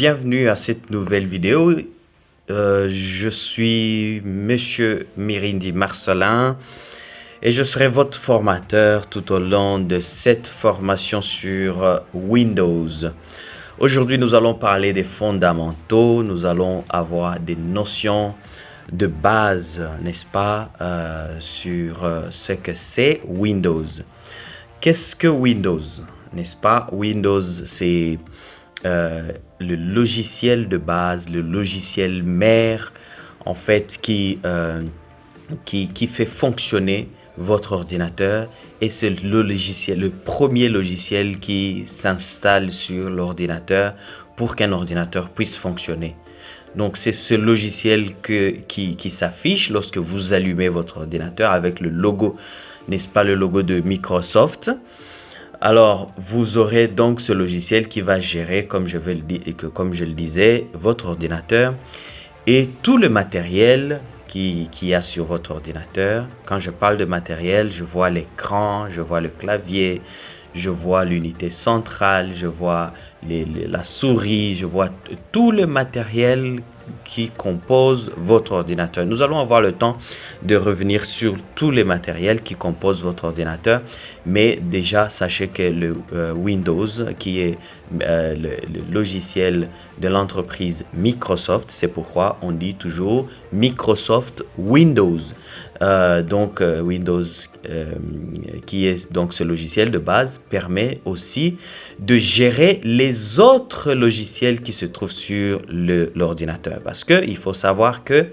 bienvenue à cette nouvelle vidéo. Je suis Monsieur Mirindi Marcelin et je serai votre formateur tout au long de cette formation sur Windows. Aujourd'hui, nous allons parler des fondamentaux, nous allons avoir des notions de base, n'est-ce pas, sur ce que c'est Windows. Qu'est-ce que Windows, n'est-ce pas? Windows, c'est le logiciel de base, le logiciel mère, en fait, qui fait fonctionner votre ordinateur. Et c'est le premier logiciel qui s'installe sur l'ordinateur pour qu'un ordinateur puisse fonctionner. Donc, c'est ce logiciel qui s'affiche lorsque vous allumez votre ordinateur avec le logo, n'est-ce pas, le logo de Microsoft. Alors, vous aurez donc ce logiciel qui va gérer, comme je le disais, votre ordinateur et tout le matériel qu'il y a sur votre ordinateur. Quand je parle de matériel, je vois l'écran, je vois le clavier, je vois l'unité centrale, je vois la souris, je vois tout le matériel qui compose votre ordinateur. Nous allons avoir le temps de revenir sur tous les matériels qui composent votre ordinateur, mais déjà sachez que le Windows, qui est le logiciel de l'entreprise Microsoft, c'est pourquoi on dit toujours Microsoft Windows. Windows, qui est donc ce logiciel de base, permet aussi de gérer les autres logiciels qui se trouvent sur l'ordinateur. Parce qu'il faut savoir que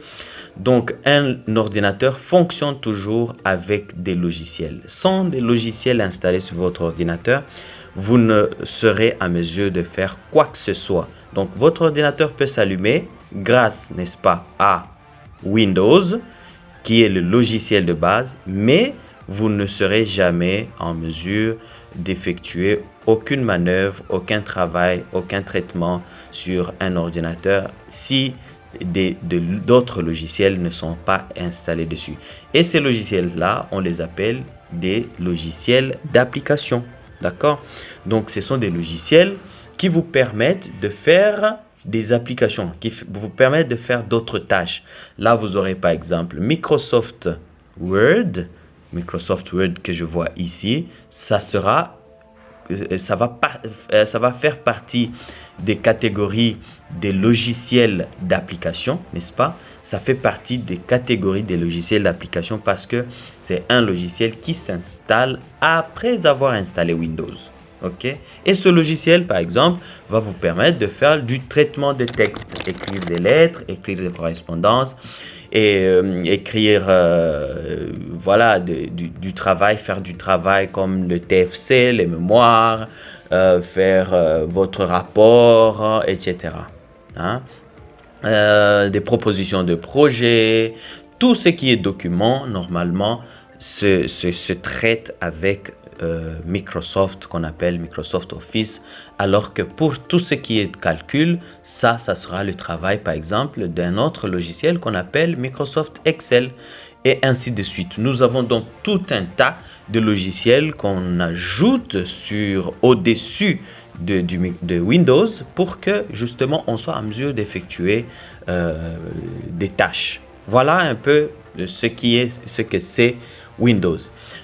donc un ordinateur fonctionne toujours avec des logiciels. Sans des logiciels installés sur votre ordinateur, vous ne serez à mesure de faire quoi que ce soit. Donc votre ordinateur peut s'allumer grâce, n'est-ce pas, à Windows, qui est le logiciel de base, mais vous ne serez jamais en mesure d'effectuer aucune manœuvre, aucun travail, aucun traitement sur un ordinateur si d'autres logiciels ne sont pas installés dessus. Et ces logiciels-là, on les appelle des logiciels d'application. D'accord? Donc, ce sont des logiciels qui vous permettent de faire des applications, qui vous permettent de faire d'autres tâches. Là, vous aurez par exemple Microsoft Word que je vois ici. Ça va faire partie des catégories des logiciels d'application, n'est-ce pas? Ça fait partie des catégories des logiciels d'application parce que c'est un logiciel qui s'installe après avoir installé Windows. OK? Et ce logiciel, par exemple, va vous permettre de faire du traitement de texte, écrire des lettres, écrire des correspondances et écrire voilà, du travail, faire du travail comme le TFC, les mémoires, faire votre rapport, etc. Hein? Des propositions de projet, tout ce qui est document, normalement, se traite avec Microsoft, qu'on appelle Microsoft Office, alors que pour tout ce qui est calcul, ça sera le travail, par exemple, d'un autre logiciel qu'on appelle Microsoft Excel, et ainsi de suite. Nous avons donc tout un tas de logiciels qu'on ajoute au-dessus de Windows pour que justement on soit en mesure d'effectuer des tâches. Voilà un peu ce que c'est Windows.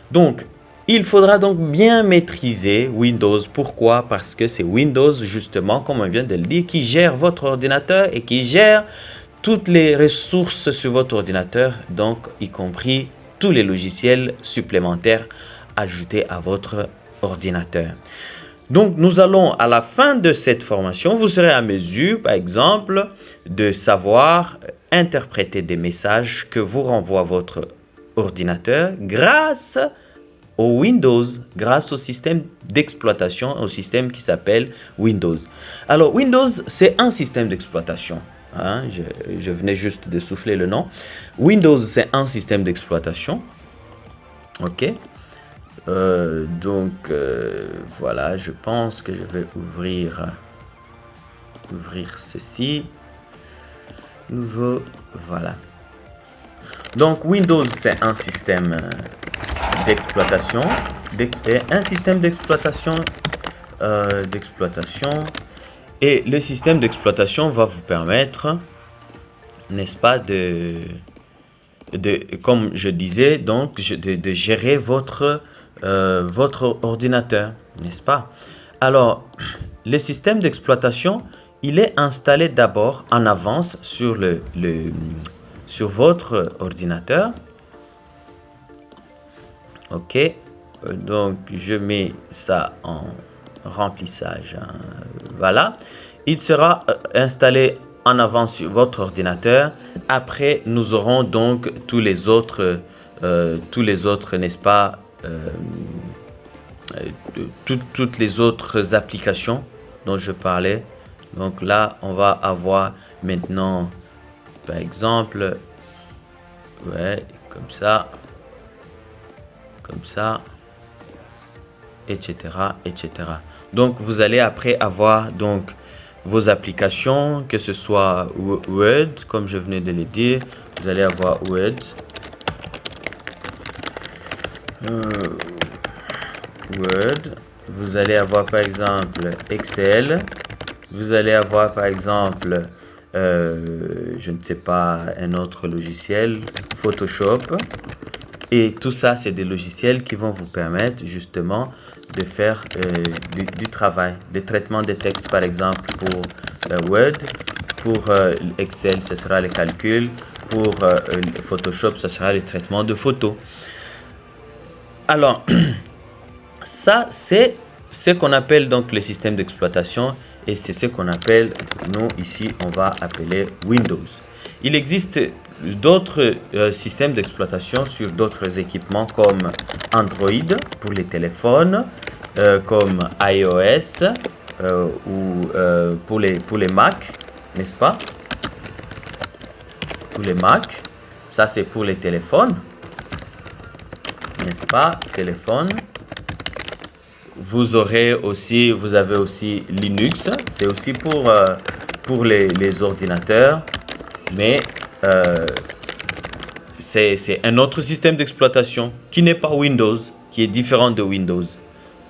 Donc, il faudra donc bien maîtriser Windows. Pourquoi? Parce que c'est Windows, justement, comme on vient de le dire, qui gère votre ordinateur et qui gère toutes les ressources sur votre ordinateur, donc y compris tous les logiciels supplémentaires ajoutés à votre ordinateur. Donc, nous allons, à la fin de cette formation, vous serez à mesure, par exemple, de savoir interpréter des messages que vous renvoie votre ordinateur grâce au Windows, grâce au système d'exploitation, au système qui s'appelle Windows. Alors, Windows, c'est un système d'exploitation. Hein, je venais juste de souffler le nom. Windows, c'est un système d'exploitation. OK. Voilà, je pense que je vais ouvrir ceci. Nouveau, voilà. Donc, Windows, c'est un système d'exploitation, Et le système d'exploitation va vous permettre, n'est-ce pas, comme je disais, donc de gérer votre ordinateur, n'est-ce pas? Alors, le système d'exploitation, il est installé d'abord en avance sur sur votre ordinateur. Ok, donc je mets ça en remplissage, hein. Voilà, il sera installé en avance sur votre ordinateur. Après, nous aurons donc tous les autres, n'est-ce pas, toutes les autres applications dont je parlais. Donc là, on va avoir maintenant, par exemple, ouais, comme ça, etc., etc. Donc, vous allez après avoir donc vos applications, que ce soit Word, comme je venais de le dire. Vous allez avoir Word. Vous allez avoir par exemple Excel. Vous allez avoir par exemple, je ne sais pas, un autre logiciel, Photoshop. Et tout ça, c'est des logiciels qui vont vous permettre justement de faire du travail, de traitement de texte par exemple pour Word. Pour Excel, ce sera les calculs. Pour Photoshop, ce sera les traitements de photos. Alors, ça, c'est ce qu'on appelle donc le système d'exploitation et c'est ce qu'on appelle, nous ici, on va appeler Windows. Il existe d'autres systèmes d'exploitation sur d'autres équipements comme Android pour les téléphones, comme iOS ou pour les Mac, n'est-ce pas? Pour les Mac, ça c'est pour les téléphones, n'est-ce pas? Téléphone. Vous avez aussi Linux, c'est aussi pour les ordinateurs, mais c'est un autre système d'exploitation qui n'est pas Windows, qui est différent de Windows.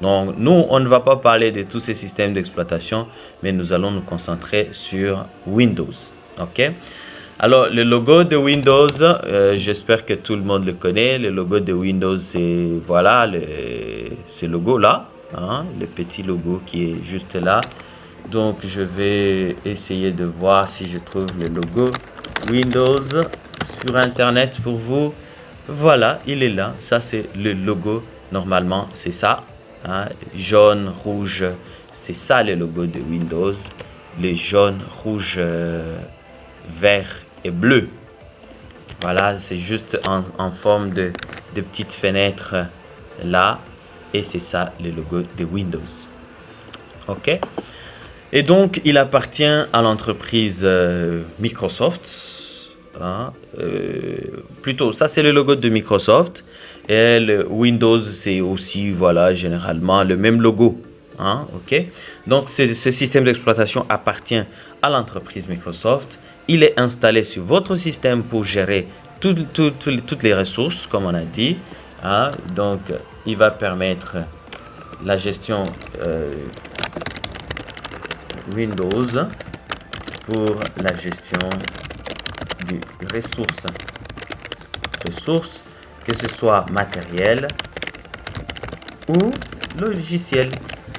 Donc, nous, on ne va pas parler de tous ces systèmes d'exploitation, mais nous allons nous concentrer sur Windows. OK? Alors, le logo de Windows, j'espère que tout le monde le connaît. Le logo de Windows, c'est voilà, ce logo-là, hein, le petit logo qui est juste là. Donc, je vais essayer de voir si je trouve le logo Windows sur Internet pour vous. Voilà, il est là. Ça, c'est le logo. Normalement, c'est ça. Hein, jaune, rouge, c'est ça le logo de Windows. Les jaunes, rouge, vert et bleu. Voilà, c'est juste en forme de petites fenêtres là. Et c'est ça le logo de Windows. OK? Et donc, il appartient à l'entreprise Microsoft. Hein, plutôt, ça c'est le logo de Microsoft. Et le Windows, c'est aussi, voilà, généralement le même logo. Hein, OK? Donc, ce système d'exploitation appartient à l'entreprise Microsoft. Il est installé sur votre système pour gérer toutes les ressources, comme on a dit. Hein? Donc, il va permettre la gestion Windows pour la gestion des ressources, que ce soit matériel ou logiciel.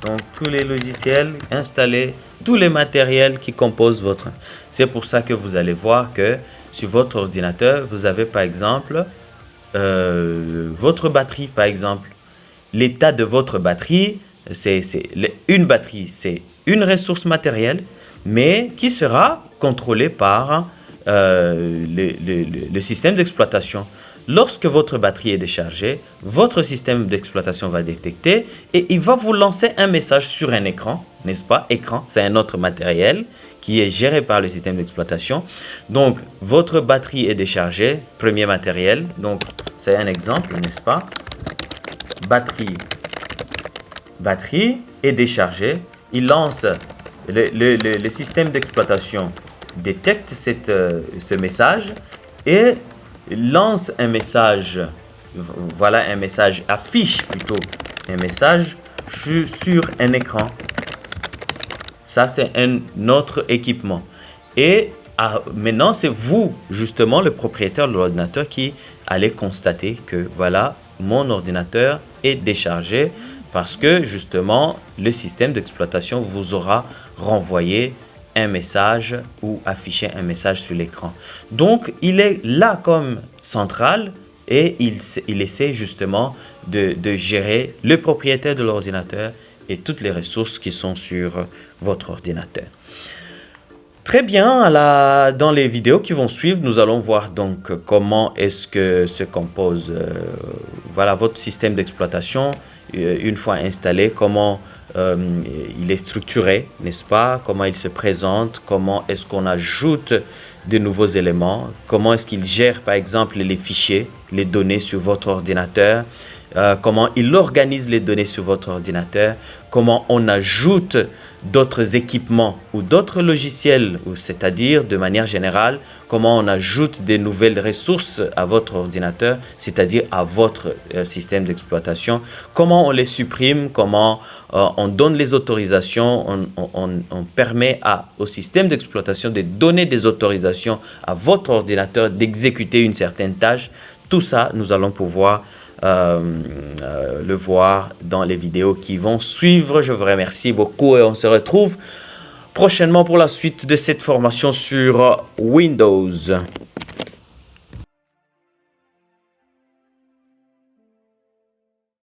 Donc, tous les logiciels installés, tous les matériels qui composent votre... C'est pour ça que vous allez voir que sur votre ordinateur, vous avez par exemple votre batterie, par exemple. L'état de votre batterie, une batterie, c'est une ressource matérielle, mais qui sera contrôlée par le système d'exploitation. Lorsque votre batterie est déchargée, votre système d'exploitation va détecter et il va vous lancer un message sur un écran, n'est-ce pas? Écran, c'est un autre matériel qui est géré par le système d'exploitation. Donc, votre batterie est déchargée, premier matériel. Donc, c'est un exemple, n'est-ce pas? Batterie est déchargée. Il lance, le système d'exploitation détecte ce message et lance un message, voilà un message, affiche plutôt un message sur un écran. Ça, c'est un autre équipement. Et maintenant, c'est vous, justement, le propriétaire de l'ordinateur, qui allez constater que voilà, mon ordinateur est déchargé parce que, justement, le système d'exploitation vous aura renvoyé un message ou affiché un message sur l'écran. Donc, il est là comme centrale et il essaie justement de gérer le propriétaire de l'ordinateur et toutes les ressources qui sont sur votre ordinateur. Très bien, dans les vidéos qui vont suivre, nous allons voir donc comment est-ce que se compose voilà, votre système d'exploitation une fois installé, comment il est structuré, n'est-ce pas? Comment il se présente, comment est-ce qu'on ajoute de nouveaux éléments, comment est-ce qu'il gère par exemple les fichiers, les données sur votre ordinateur, comment il organise les données sur votre ordinateur, comment on ajoute d'autres équipements ou d'autres logiciels, c'est-à-dire de manière générale, comment on ajoute des nouvelles ressources à votre ordinateur, c'est-à-dire à votre système d'exploitation, comment on les supprime, comment on donne les autorisations, on permet au système d'exploitation de donner des autorisations à votre ordinateur d'exécuter une certaine tâche. Tout ça, nous allons pouvoir le voir dans les vidéos qui vont suivre. Je vous remercie beaucoup et on se retrouve prochainement pour la suite de cette formation sur Windows.